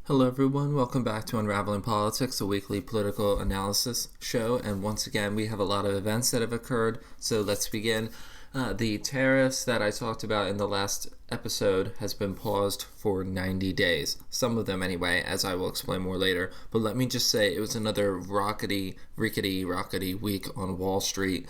Hello everyone, welcome back to Unraveling Politics, a weekly political analysis show, and once again we have a lot of events that have occurred, so let's begin. The tariffs that I talked about in the last episode has been paused for 90 days, some of them anyway, as I will explain more later, but let me just say it was another rockety week on Wall Street.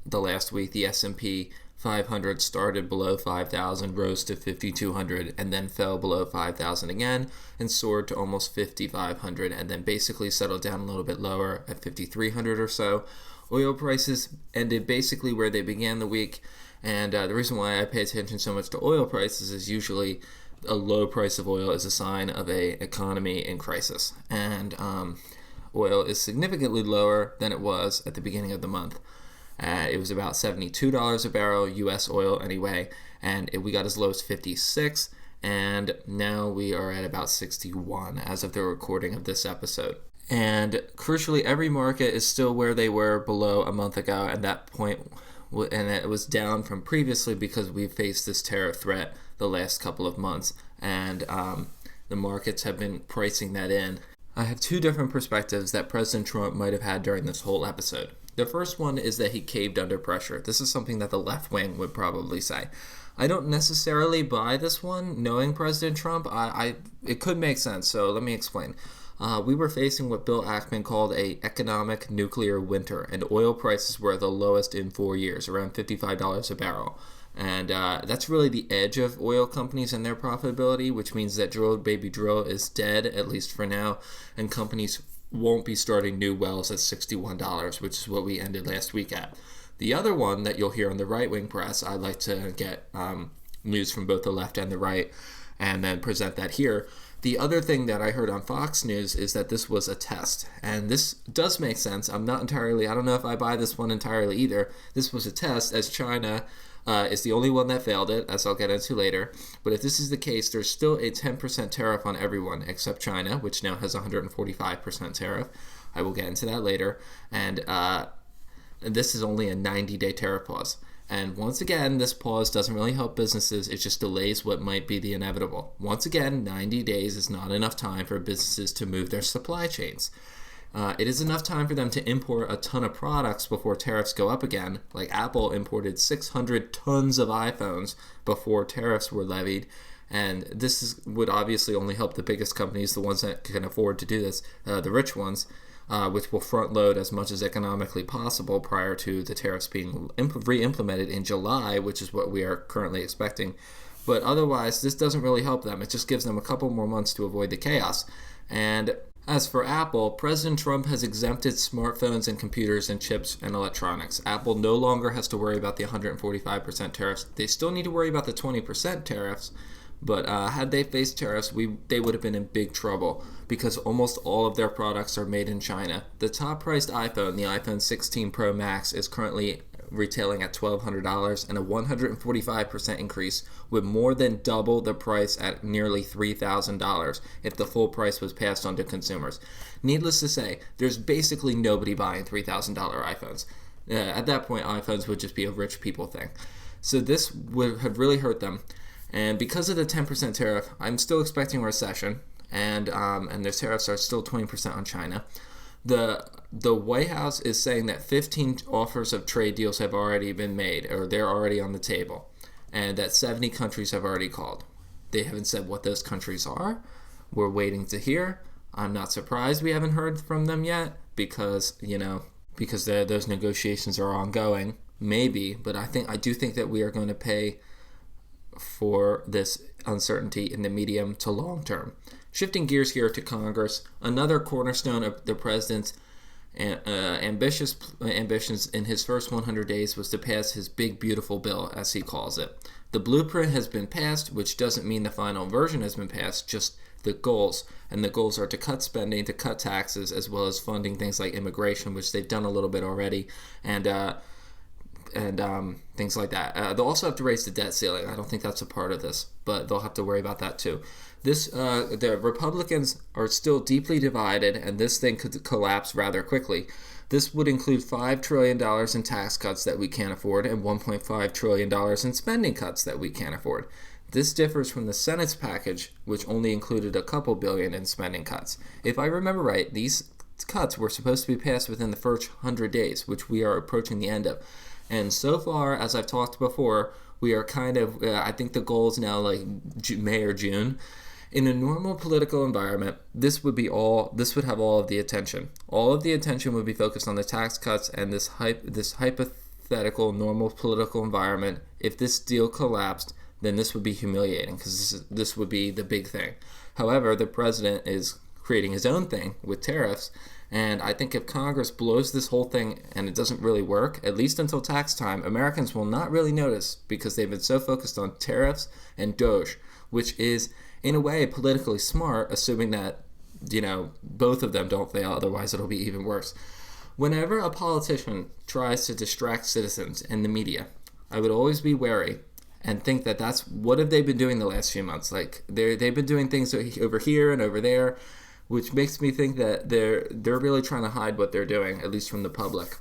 The last week, the S&P 500 started below 5,000, rose to 5,200, and then fell below 5,000 again, and soared to almost 5,500, and then basically settled down a little bit lower at 5,300 or so. Oil prices ended basically where they began the week, and the reason why I pay attention so much to oil prices is usually a low price of oil is a sign of a economy in crisis, and oil is significantly lower than it was at the beginning of the month. It was about $72 a barrel, U.S. oil anyway, and we got as low as 56, and now we are at about 61 as of the recording of this episode. And crucially, every market is still where they were below a month ago at that point, and it was down from previously because we faced this tariff threat the last couple of months, and the markets have been pricing that in. I have two different perspectives that President Trump might have had during this whole episode. The first one is that he caved under pressure. This is something that the left wing would probably say. I don't necessarily buy this one, knowing President Trump. It could make sense, so let me explain. We were facing what Bill Ackman called a economic nuclear winter, and oil prices were the lowest in 4 years, around $55 a barrel. And that's really the edge of oil companies and their profitability, which means that drill baby drill is dead, at least for now, and companies won't be starting new wells at $61, which is what we ended last week at. The other one that you'll hear on the right-wing press, I like to get news from both the left and the right and then present that here. The other thing that I heard on Fox News is that this was a test, and this does make sense. I don't know if I buy this one entirely either. This was a test as China is the only one that failed it, as I'll get into later. But if this is the case, there's still a 10% tariff on everyone except China, which now has a 145% tariff. I will get into that later. And this is only a 90-day tariff pause. And once again, this pause doesn't really help businesses. It just delays what might be the inevitable. Once again, 90 days is not enough time for businesses to move their supply chains. It is enough time for them to import a ton of products before tariffs go up again. Like Apple imported 600 tons of iPhones before tariffs were levied. And this would obviously only help the biggest companies, the ones that can afford to do this, the rich ones, which will front load as much as economically possible prior to the tariffs being re-implemented in July, which is what we are currently expecting. But otherwise, this doesn't really help them. It just gives them a couple more months to avoid the chaos. And as for Apple, President Trump has exempted smartphones and computers and chips and electronics. Apple no longer has to worry about the 145% tariffs. They still need to worry about the 20% tariffs, but had they faced tariffs, they would have been in big trouble because almost all of their products are made in China. The top-priced iPhone, the iPhone 16 Pro Max, is currently retailing at $1,200 and a 145% increase, with more than double the price at nearly $3,000 if the full price was passed on to consumers. Needless to say, there's basically nobody buying $3,000 iPhones. At that point, iPhones would just be a rich people thing. So this would have really hurt them. And because of the 10% tariff, I'm still expecting a recession, and their tariffs are still 20% on China. The White House is saying that 15 offers of trade deals have already been made, or they're already on the table, and that 70 countries have already called. They haven't said what those countries are. We're waiting to hear. I'm not surprised we haven't heard from them yet because those negotiations are ongoing. Maybe, but I do think that we are going to pay for this uncertainty in the medium to long term. Shifting gears here to Congress, another cornerstone of the president's ambitions in his first 100 days was to pass his big, beautiful bill, as he calls it. The blueprint has been passed, which doesn't mean the final version has been passed, just the goals. And the goals are to cut spending, to cut taxes, as well as funding things like immigration, which they've done a little bit already, and things like that. They'll also have to raise the debt ceiling. I don't think that's a part of this, but they'll have to worry about that too. The Republicans are still deeply divided, and this thing could collapse rather quickly. This would include $5 trillion in tax cuts that we can't afford and $1.5 trillion in spending cuts that we can't afford. This differs from the Senate's package, which only included a couple billion in spending cuts. If I remember right, these cuts were supposed to be passed within the first 100 days, which we are approaching the end of. And so far, as I've talked before, we are kind of, I think the goal is now like May or June. In a normal political environment, this would have all of the attention. All of the attention would be focused on the tax cuts and this hypothetical normal political environment. If this deal collapsed, then this would be humiliating because this would be the big thing. However, the president is creating his own thing with tariffs, and I think if Congress blows this whole thing and it doesn't really work, at least until tax time, Americans will not really notice because they've been so focused on tariffs and DOGE, which is in a way politically smart, assuming that, both of them don't fail, otherwise it'll be even worse. Whenever a politician tries to distract citizens and the media, I would always be wary and think that that's what have they been doing the last few months. Like they've been doing things over here and over there, which makes me think that they're really trying to hide what they're doing, at least from the public.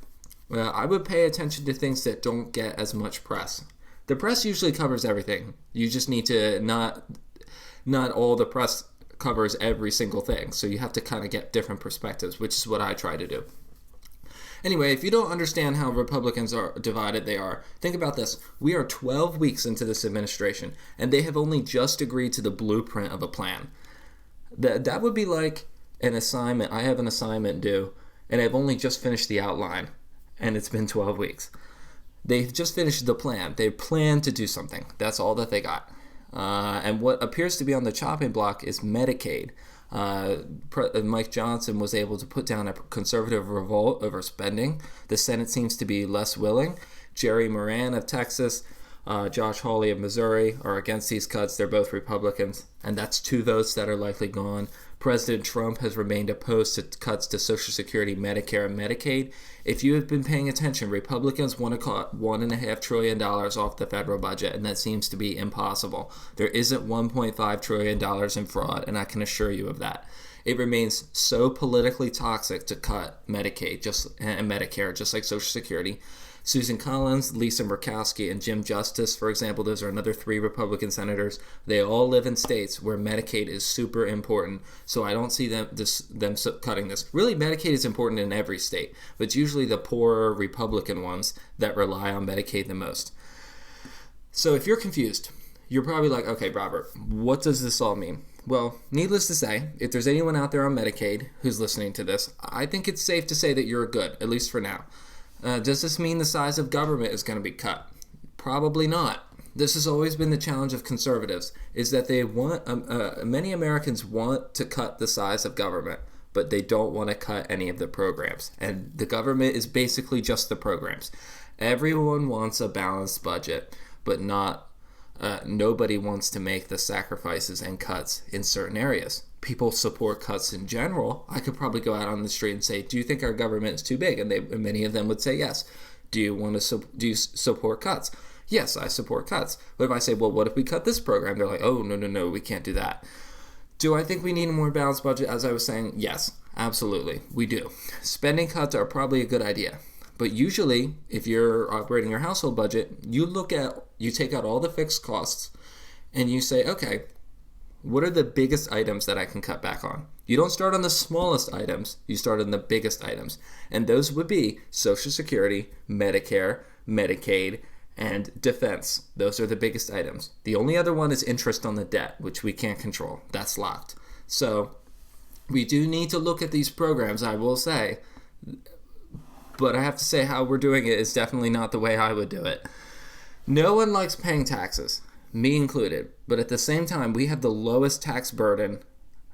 Well, I would pay attention to things that don't get as much press. The press usually covers everything. You just need to not all the press covers every single thing, so you have to kind of get different perspectives, which is what I try to do. Anyway, if you don't understand how Republicans are divided they are, think about this. We are 12 weeks into this administration, and they have only just agreed to the blueprint of a plan. That would be like an assignment. I have an assignment due, and I've only just finished the outline, and it's been 12 weeks. They've just finished the plan. They plan to do something. That's all that they got. And what appears to be on the chopping block is Medicaid. Mike Johnson was able to put down a conservative revolt over spending. The Senate seems to be less willing. Jerry Moran of Texas, Josh Hawley of Missouri are against these cuts. They're both Republicans, and that's 2 votes that are likely gone. President Trump has remained opposed to cuts to Social Security, Medicare, and Medicaid. If you have been paying attention, Republicans want to cut $1.5 trillion off the federal budget, and that seems to be impossible. There isn't $1.5 trillion in fraud, and I can assure you of that. It remains so politically toxic to cut Medicaid and Medicare, just like Social Security. Susan Collins, Lisa Murkowski, and Jim Justice, for example, those are another 3 Republican senators. They all live in states where Medicaid is super important, so I don't see them cutting this. Really, Medicaid is important in every state, but it's usually the poorer Republican ones that rely on Medicaid the most. So if you're confused, you're probably like, okay, Robert, what does this all mean? Well, needless to say, if there's anyone out there on Medicaid who's listening to this, I think it's safe to say that you're good, at least for now. Does this mean the size of government is going to be cut? Probably not. This has always been the challenge of conservatives, is that they want many Americans want to cut the size of government, but they don't want to cut any of the programs. And the government is basically just the programs. Everyone wants a balanced budget, but nobody wants to make the sacrifices and cuts in certain areas. People support cuts in general. I could probably go out on the street and say, do you think our government is too big? And many of them would say yes. Do you support cuts? Yes, I support cuts. But if I say, well, what if we cut this program? They're like, oh, no, we can't do that. Do I think we need a more balanced budget? As I was saying, yes, absolutely, we do. Spending cuts are probably a good idea. But usually, if you're operating your household budget, you take out all the fixed costs and you say, okay, what are the biggest items that I can cut back on? You don't start on the smallest items, you start on the biggest items. And those would be Social Security, Medicare, Medicaid, and defense. Those are the biggest items. The only other one is interest on the debt, which we can't control. That's locked. So we do need to look at these programs, I will say. But I have to say how we're doing it is definitely not the way I would do it. No one likes paying taxes, me included. But at the same time, we have the lowest tax burden,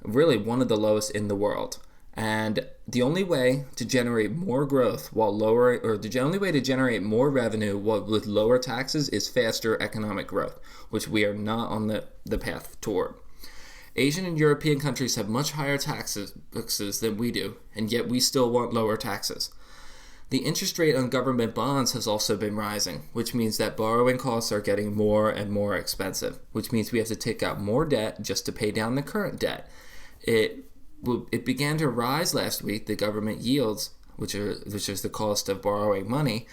really one of the lowest in the world. And the only way to generate more growth the only way to generate more revenue with lower taxes is faster economic growth, which we are not on the path toward. Asian and European countries have much higher taxes than we do, and yet we still want lower taxes. The interest rate on government bonds has also been rising, which means that borrowing costs are getting more and more expensive, which means we have to take out more debt just to pay down the current debt. It began to rise last week, the government yields, which is the cost of borrowing money,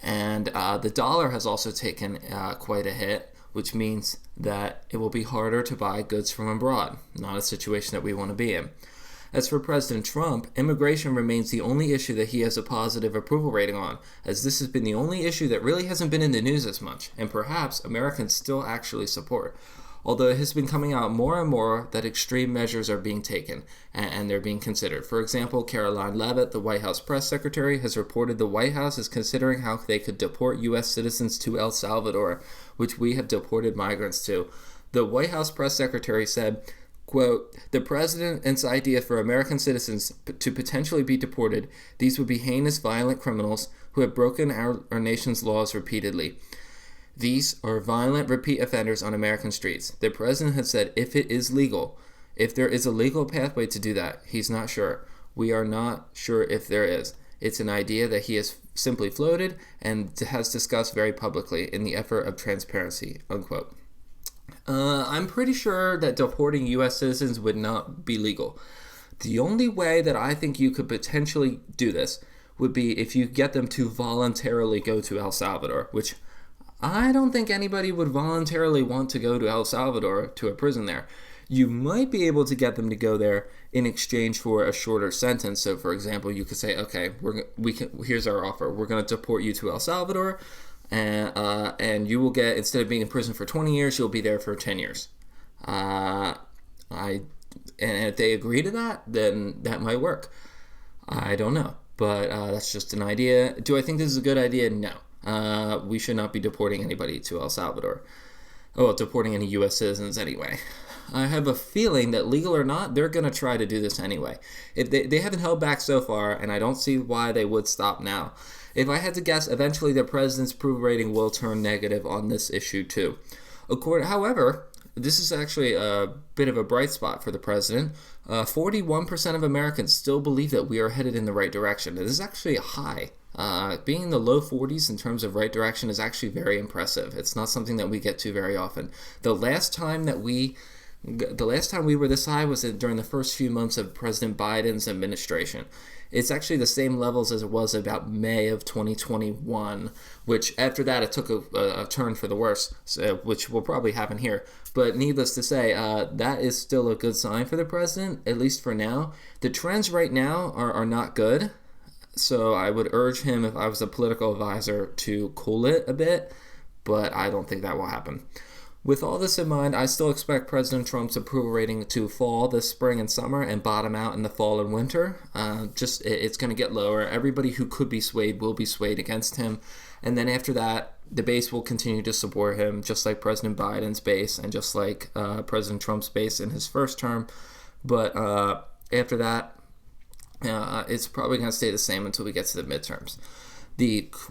and the dollar has also taken quite a hit, which means that it will be harder to buy goods from abroad, not a situation that we want to be in. As for President Trump, immigration remains the only issue that he has a positive approval rating on, as this has been the only issue that really hasn't been in the news as much, and perhaps Americans still actually support. Although it has been coming out more and more that extreme measures are being taken, and they're being considered. For example, Caroline Leavitt, the White House press secretary, has reported the White House is considering how they could deport U.S. citizens to El Salvador, which we have deported migrants to. The White House press secretary said, quote, "The president's idea for American citizens to potentially be deported, these would be heinous, violent criminals who have broken our nation's laws repeatedly. These are violent repeat offenders on American streets. The president has said if it is legal, if there is a legal pathway to do that, he's not sure. We are not sure if there is. It's an idea that he has simply floated and has discussed very publicly in the effort of transparency," unquote. I'm pretty sure that deporting U.S. citizens would not be legal. The only way that I think you could potentially do this would be if you get them to voluntarily go to El Salvador, which I don't think anybody would voluntarily want to go to El Salvador, to a prison there. You might be able to get them to go there in exchange for a shorter sentence. So, for example, you could say, okay, here's our offer. We're going to deport you to El Salvador, and you will get, instead of being in prison for 20 years, you'll be there for 10 years. And if they agree to that, then that might work. I don't know, but that's just an idea. Do I think this is a good idea? No. We should not be deporting anybody to El Salvador. Well, deporting any U.S. citizens anyway. I have a feeling that, legal or not, they're going to try to do this anyway. If they haven't held back so far, and I don't see why they would stop now. If I had to guess, eventually the president's approval rating will turn negative on this issue too. However, this is actually a bit of a bright spot for the president. 41% of Americans still believe that we are headed in the right direction. This is actually a high. Being in the low 40s in terms of right direction is actually very impressive. It's not something that we get to very often. The last time we were this high was during the first few months of President Biden's administration. It's actually the same levels as it was about May of 2021, which after that it took a turn for the worse, which will probably happen here. But needless to say, that is still a good sign for the president, at least for now. The trends right now are not good. So I would urge him, if I was a political advisor, to cool it a bit, but I don't think that will happen. With all this in mind, I still expect President Trump's approval rating to fall this spring and summer and bottom out in the fall and winter. It's going to get lower. Everybody who could be swayed will be swayed against him. And then after that, the base will continue to support him, just like President Biden's base and just like President Trump's base in his first term. But after that, it's probably going to stay the same until we get to the midterms.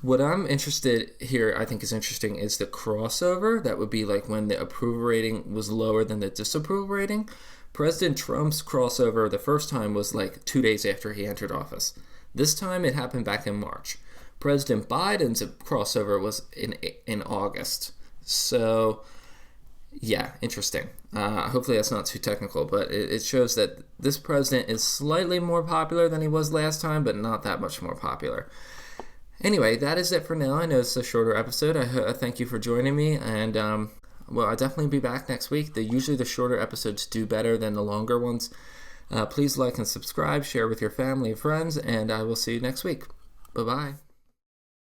What I'm interested here, I think is interesting, is the crossover. That would be like when the approval rating was lower than the disapproval rating. President Trump's crossover the first time was like 2 days after he entered office. This time it happened back in March. President Biden's crossover was in August. So, yeah, interesting. Hopefully that's not too technical, but it shows that this president is slightly more popular than he was last time, but not that much more popular. Anyway, that is it for now. I know it's a shorter episode. I thank you for joining me, and I'll definitely be back next week. Usually the shorter episodes do better than the longer ones. Please like and subscribe, share with your family and friends, and I will see you next week. Bye-bye.